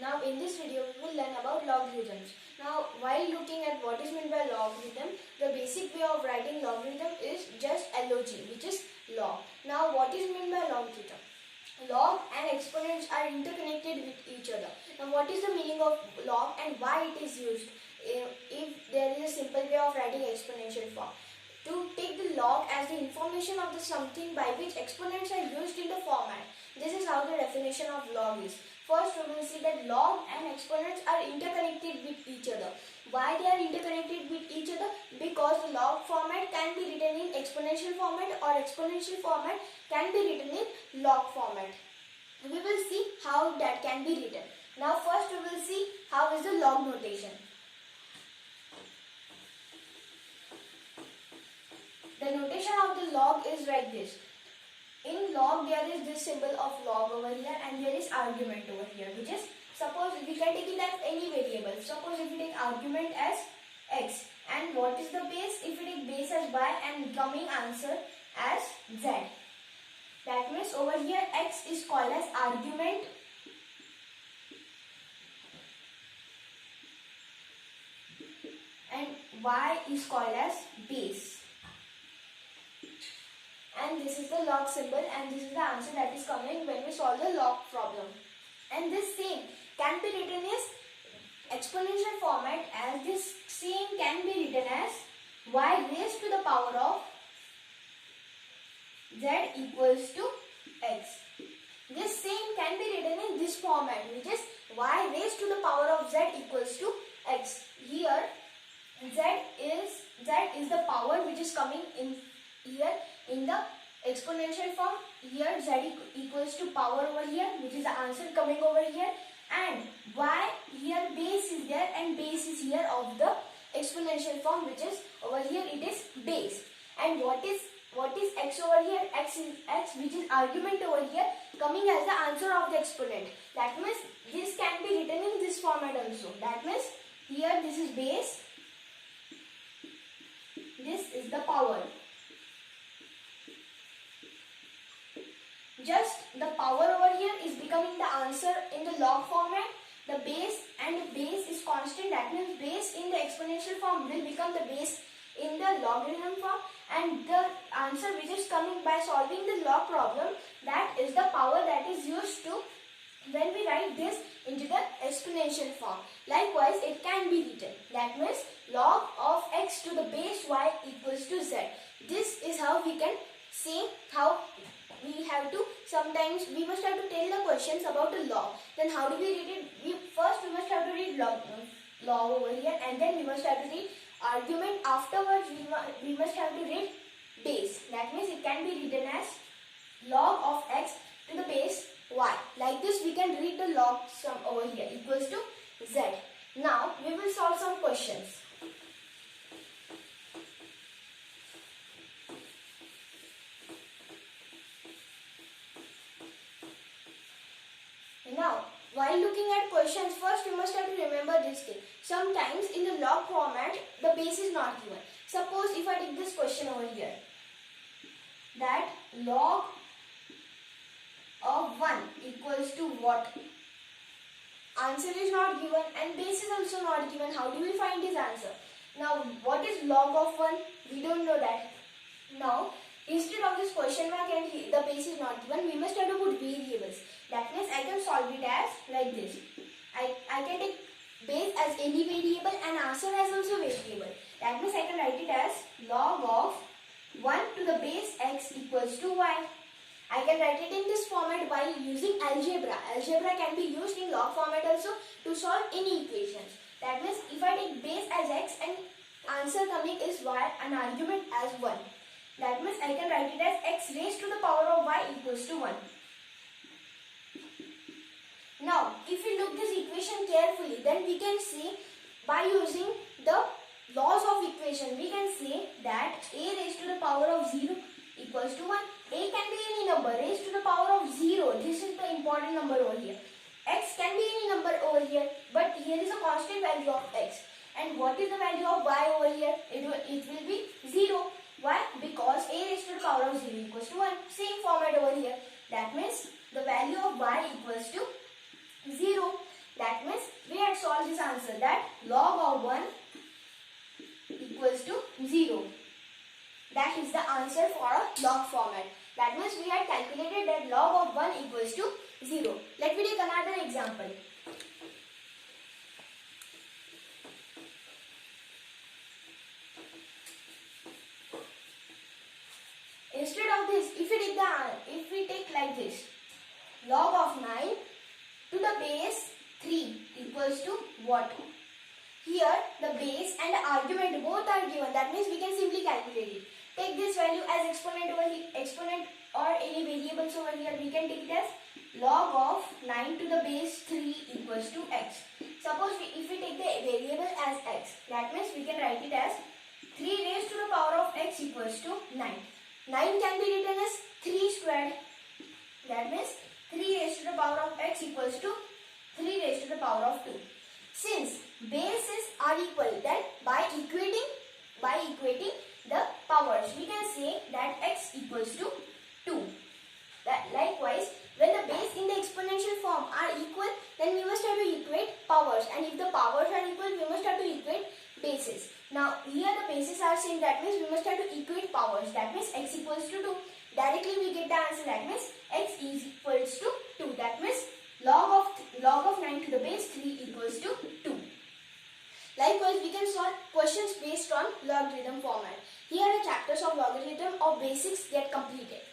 Now in this video we will learn about logarithms. Now while looking at what is meant by logarithm, the basic way of writing logarithm is just log, which is log. Now what is meant by logarithm? Log and exponents are interconnected with each other. Now what is the meaning of log and why it is used? If there is a simple way of writing exponential form. To take the log as the information of the something by which exponents are used in the format. This is how the definition of log is. First we will see that log and exponents are interconnected with each other. Why they are interconnected with each other? Because the log format can be written in exponential format or exponential format can be written in log format. We will see how that can be written. Now first we will see how is the log notation. The notation of the log is like this. In log there is this symbol of log over here and there is argument over here, which is, suppose we can take it as any variable. Suppose if we take argument as x and what is the base? If we take base as y and coming answer as z. That means over here x is called as argument and y is called as base. And this is the log symbol and this is the answer that is coming when we solve the log problem. And this same can be written as exponential format, as this same can be written as y raised to the power of z equals to x. This same can be written in this format, which is y raised to the power of z equals to x. Here z is the power which is coming in here in the exponential form. Here z equals to power over here, which is the answer coming over here, and y here base is there and base is here of the exponential form, which is over here it is base. And what is x over here? X is x, which is argument over here coming as the answer of the exponent. That means this can be written in this format also. That means here this is base, this is the power. Just the power over here is becoming the answer in the log format. The base and the base is constant. That means base in the exponential form will become the base in the logarithm form. And the answer which is coming by solving the log problem, that is the power that is used to when we write this into the exponential form. Likewise, it can be written. That means log of x to the base y equals to z. This is how we can see how we have to, sometimes we must have to tell the questions about the log. Then how do we read it? First we must have to read log over here, and then we must have to read argument. Afterwards we must have to read base. That means it can be written as log of x to the base y. Like this we can read the log sum over here equals to z. Now we will solve some questions. Now, while looking at questions, first we must have to remember this thing. Sometimes in the log format, the base is not given. Suppose if I take this question over here, that log of 1 equals to what? Answer is not given and base is also not given. How do we find this answer? Now, what is log of 1? We don't know that. Now, instead of this question mark and the base is not given, we must have to put variables. That means I can solve it as like this. I can take base as any variable and answer as also variable. That means I can write it as log of 1 to the base x equals to y. I can write it in this format while using algebra. Algebra can be used in log format also to solve any equations. That means if I take base as x and answer coming is y and argument as 1. That means I can write it as x raised to the power of y equals to 1. Now, if we look this equation carefully, then we can see by using the laws of equation, we can say that a raised to the power of 0 equals to 1. A can be any number raised to the power of 0. This is the important number over here. X can be any number over here, but here is a constant value of x. And what is the value of y over here? It will be 0. Why? Because a raised to the power of 0 equals to 1. Same format over here. That means the value of y equals to 0. That answer that log of 1 equals to 0. That is the answer for a log format. That means we had calculated that log of 1 equals to 0. Let me take another example. Instead of this, if we take like this, log of 9 to the base 3 equals to what? Here the base and the argument both are given. That means we can simply calculate it. Take this value as exponent over here, exponent or any variables over here. We can take it as log of 9 to the base 3 equals to x. Suppose if we take the variable as x, that means we can write it as 3 raised to the power of x equals to 9. 9 can be written as 3 squared. That means 3 raised to the power of x equals to 3 raised to the power of 2. Since bases are equal, then by equating the powers, we can say that x equals to 2. Likewise, when the base in the exponential form are equal, then we must have to equate powers, and if the powers are equal, we must have to equate bases. Now here the bases are same, that means we must have to equate powers. That means x equals to 2. Directly we get the answer, that means x is equals to 2. That means log of 9 to the base 3 equals to 2. Likewise, we can solve questions based on logarithm format. Here the chapters of logarithm or basics get completed.